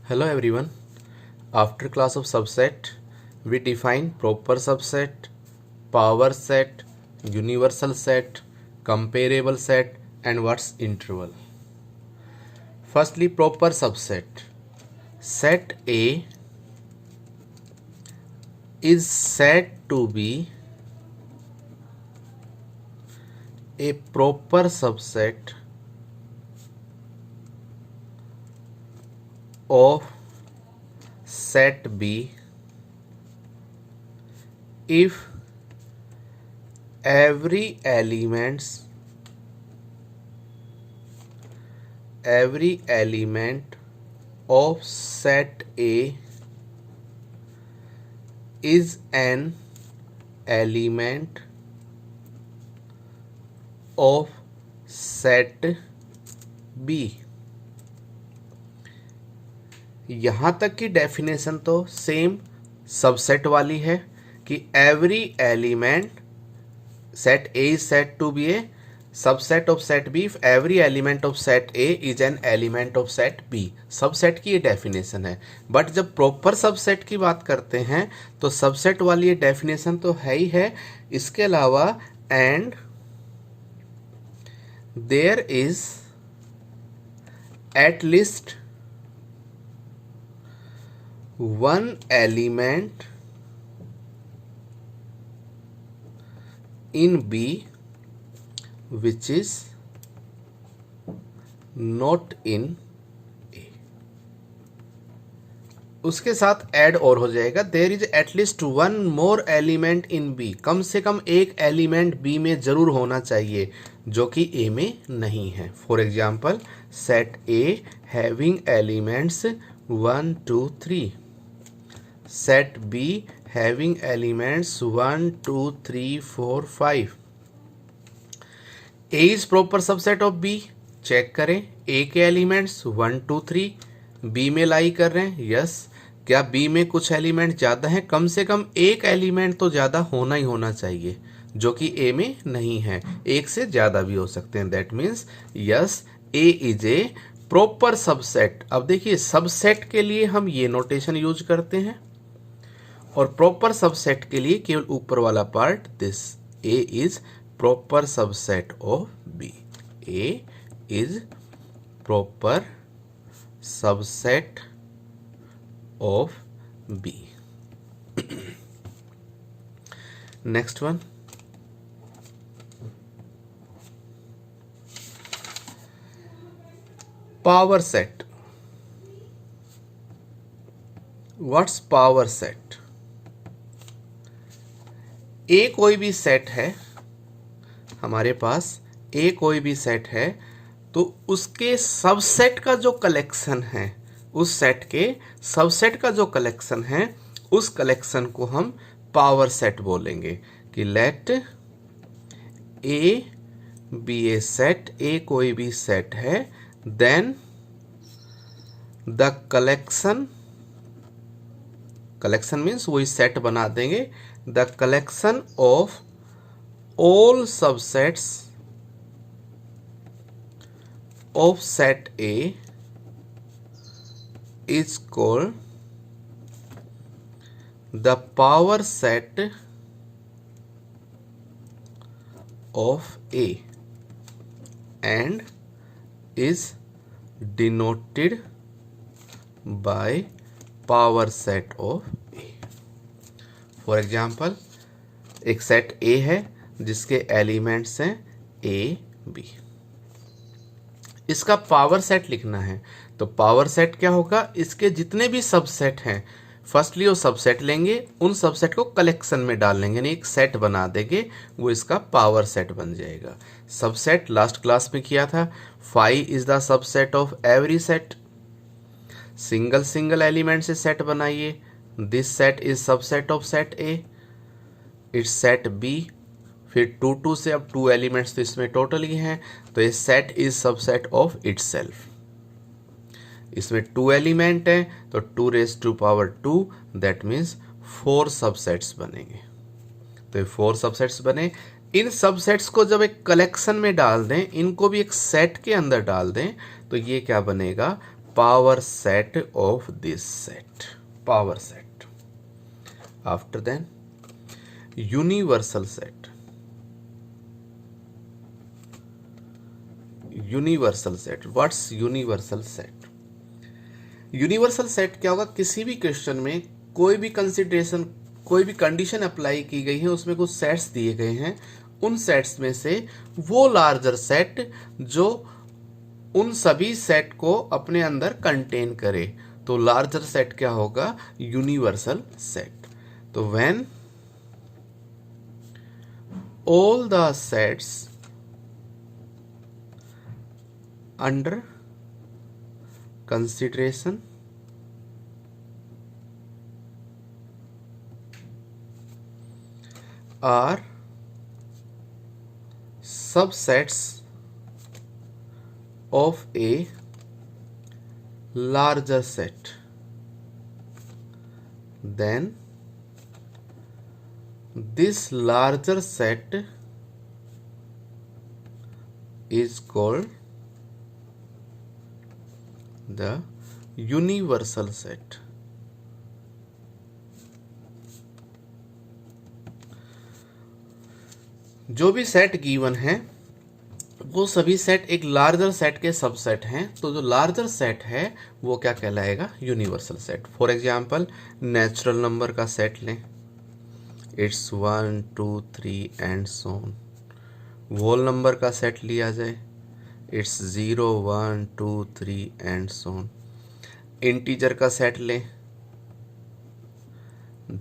Hello everyone. After class of subset, we define proper subset, power set, universal set, comparable set, and what's interval. Firstly, proper subset. Set A is said to be a proper subset of set B if every element of set A is an element of set B। यहाँ तक की definition तो same subset वाली है कि every element set A is said to be a subset of set B if every element of set A is an element of set B. Subset की ये definition है। बट जब proper subset की बात करते हैं तो सबसेट वाली ये डेफिनेशन तो है ही है, इसके अलावा and there is at least one element in B which is not in A। उसके साथ ऐड और हो जाएगा there is at least one more element in B. कम से कम एक एलिमेंट बी में जरूर होना चाहिए जो कि ए में नहीं है। For example set A having elements 1 2 3, set B having elements 1 2 3 4 5। A is proper subset of B। Check करें A के एलिमेंट्स 1 2 3 B में लाई कर रहे हैं। यस, क्या B में कुछ एलिमेंट ज्यादा हैं? कम से कम एक एलिमेंट तो ज्यादा होना ही होना चाहिए जो कि A में नहीं है। एक से ज्यादा भी हो सकते हैं। That means yes, A is a proper subset. अब देखिए सबसेट के लिए हम ये नोटेशन यूज करते हैं और प्रॉपर सबसेट के लिए केवल ऊपर वाला part this. A is proper subset of B. A is proper subset of B. Next one, power set. What's power set? A कोई भी सेट है हमारे पास, ए कोई भी सेट है तो उसके सबसेट का जो कलेक्शन है, उस सेट के सबसेट का जो कलेक्शन है, उस कलेक्शन को हम पावर सेट बोलेंगे कि let A be a set. A कोई भी सेट है देन द कलेक्शन मीन्स वही सेट बना देंगे। The collection of all subsets of set A is called the power set of A and is denoted by power set of A। For example एक set A है जिसके elements हैं A B। इसका power set लिखना है तो power set क्या होगा? इसके जितने भी सबसेट हैं फर्स्टली वो सबसेट लेंगे, उन सबसेट को कलेक्शन में डाल लेंगे, यानी एक सेट बना देंगे, वो इसका पावर सेट बन जाएगा। सबसेट लास्ट क्लास में किया था। Five is the subset of every set. Single element से सेट बनाइए। This set is subset of set A, it's set B. फिर 2 2 से अब 2 एलिमेंट्स तो इसमें टोटल ही हैं, तो ये set is subset of itself. इसमें 2 एलिमेंट है तो 2 raise to power 2, that means 4 subsets बनेंगे। तो ये 4 सबसेट्स बने। इन सबसेट्स को जब एक कलेक्शन में डाल दें, इनको भी एक सेट के अंदर डाल दें, तो ये क्या बनेगा? power set of this set. Power set. After then, universal set. Universal set. What's universal set? Universal set क्या होगा? किसी भी क्वेश्चन में कोई भी कंसिडरेशन, कोई भी कंडीशन अप्लाई की गई है, उसमें कुछ सेट्स दिए गए हैं, उन सेट्स में से वो लार्जर सेट जो उन सभी सेट को अपने अंदर कंटेन करे, तो लार्जर सेट क्या होगा? Universal set. तो when all the sets under consideration are subsets of a larger set, then this larger set is called the universal set. जो भी सेट गिवन है वो सभी सेट एक लार्जर सेट के सबसेट हैं, तो जो लार्जर सेट है वो क्या कहलाएगा? Universal set. For example natural number का सेट लें, it's 1 2 3 and so on. Whole number का सेट लिया जाए, it's 0 1 2 3 and so on. Integer का सेट लें,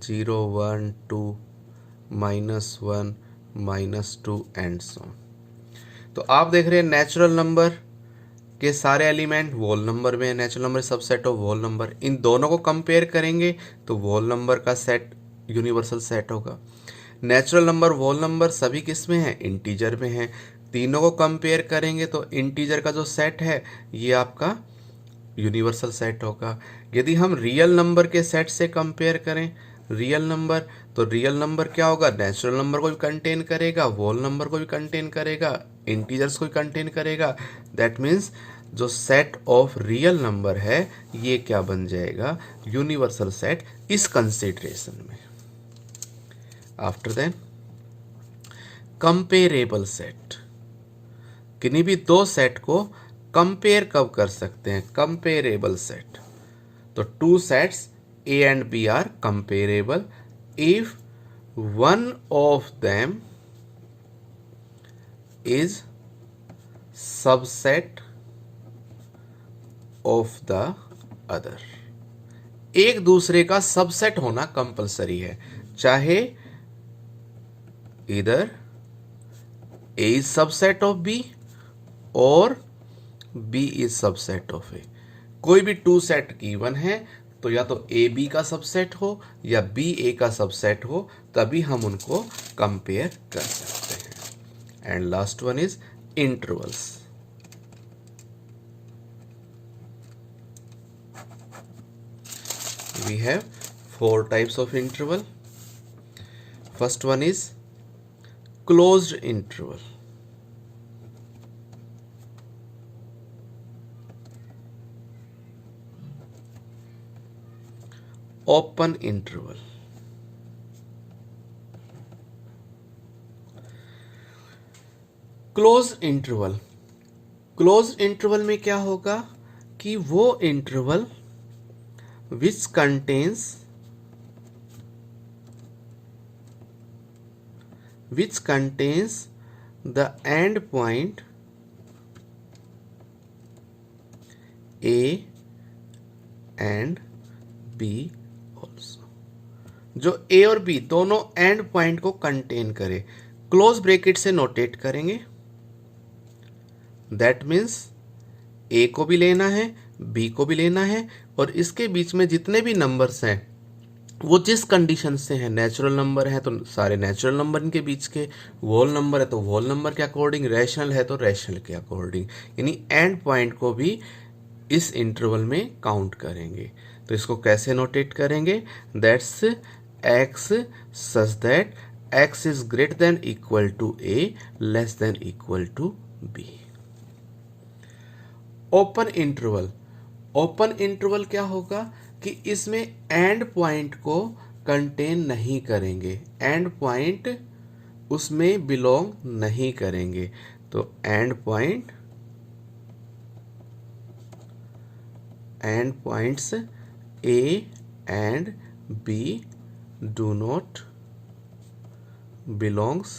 0 1 2 -1 -2 एंड सो ऑन. तो आप देख रहे हैं नेचुरल नंबर के सारे एलिमेंट होल नंबर में, natural number subset of whole number. इन दोनों को कंपेयर करेंगे तो होल नंबर का सेट यूनिवर्सल सेट होगा. नेचुरल नंबर होल नंबर सभी किस में है? इंटीजर में है. तीनों को कंपेयर करेंगे तो इंटीजर का जो सेट है ये आपका यूनिवर्सल सेट होगा. यदि हम रियल नंबर के सेट से कंपेयर करें रियल नंबर, तो रियल नंबर क्या होगा? नेचुरल नंबर को भी कंटेन करेगा, होल नंबर को भी कंटेन करेगा, इंटीजर्स को भी कंटेन करेगा. दैट मीन्स जो सेट ऑफ रियल नंबर है ये क्या बन जाएगा? यूनिवर्सल सेट इस कंसिडरेशन में. After then comparable set. किन्हीं भी दो सेट को कंपेयर कब कर सकते हैं? Comparable set. तो two sets A and B are comparable if one of them is subset of the other. एक दूसरे का सबसेट होना कंपलसरी है, चाहे इधर A is subset of B और B is subset of A. कोई भी टू सेट गिवन है तो या तो ए बी का सबसेट हो या बी ए का सबसेट हो, तभी हम उनको कंपेयर कर सकते हैं. And last one is intervals. We have 4 types of interval. First one is closed interval. Open interval. Close interval. Close interval में क्या होगा कि वो interval which contains the end point A and B जो A और B दोनों end point को contain करे, क्लोज ब्रैकेट से नोटेट करेंगे. दैट मीन्स ए को भी लेना है, बी को भी लेना है, और इसके बीच में जितने भी नंबर्स हैं वो जिस कंडीशन से हैं, नेचुरल नंबर है तो सारे नेचुरल नंबर इनके बीच के, होल नंबर है तो होल नंबर के अकॉर्डिंग, रैशनल है तो रैशनल के अकॉर्डिंग, यानी एंड पॉइंट को भी इस इंटरवल में काउंट करेंगे. तो इसको कैसे नोटेट करेंगे? That's x such that x is greater than equal to a less than equal to b. Open interval. Open interval क्या होगा कि इसमें एंड पॉइंट को कंटेन नहीं करेंगे, एंड पॉइंट उसमें बिलोंग नहीं करेंगे। तो end points A and B do not belongs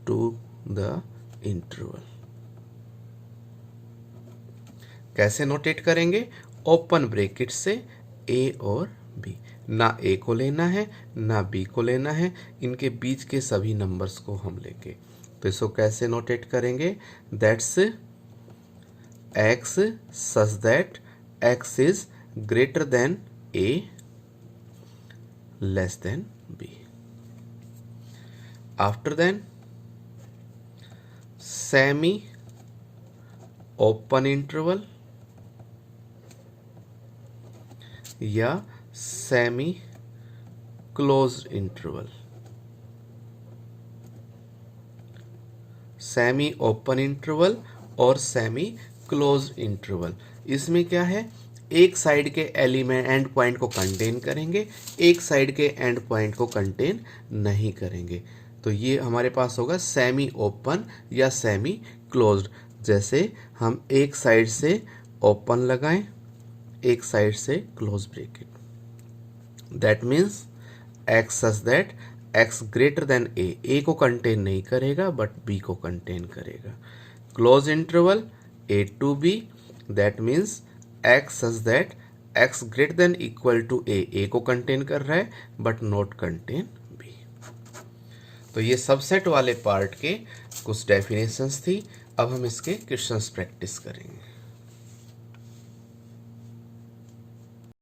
to the interval. कैसे नोटेट करेंगे? ओपन ब्रैकेट से ए और बी, ना ए को लेना है ना बी को लेना है, इनके बीच के सभी नंबर्स को हम लेंगे। तो इसको कैसे नोटेट करेंगे? That's x such that x is greater than A less than B. After then semi open interval या semi closed interval. Semi open interval और सेमी क्लोज्ड इंटरवल, इसमें क्या है, एक साइड के एलिमेंट एंड पॉइंट को contain करेंगे, एक साइड के एंड पॉइंट को कंटेन नहीं करेंगे। तो ये हमारे पास होगा सेमी ओपन या सेमी क्लोज्ड। जैसे हम एक साइड से ओपन लगाएं, एक साइड से close bracket, that means x such that x greater than A को कंटेन नहीं करेगा बट बी को कंटेन करेगा। Close interval A to B, that means x such that x greater than equal to A को contain कर रहा है but not contain B. तो ये सबसेट वाले पार्ट के कुछ डेफिनेशंस थी। अब हम इसके क्वेश्चंस प्रैक्टिस करेंगे।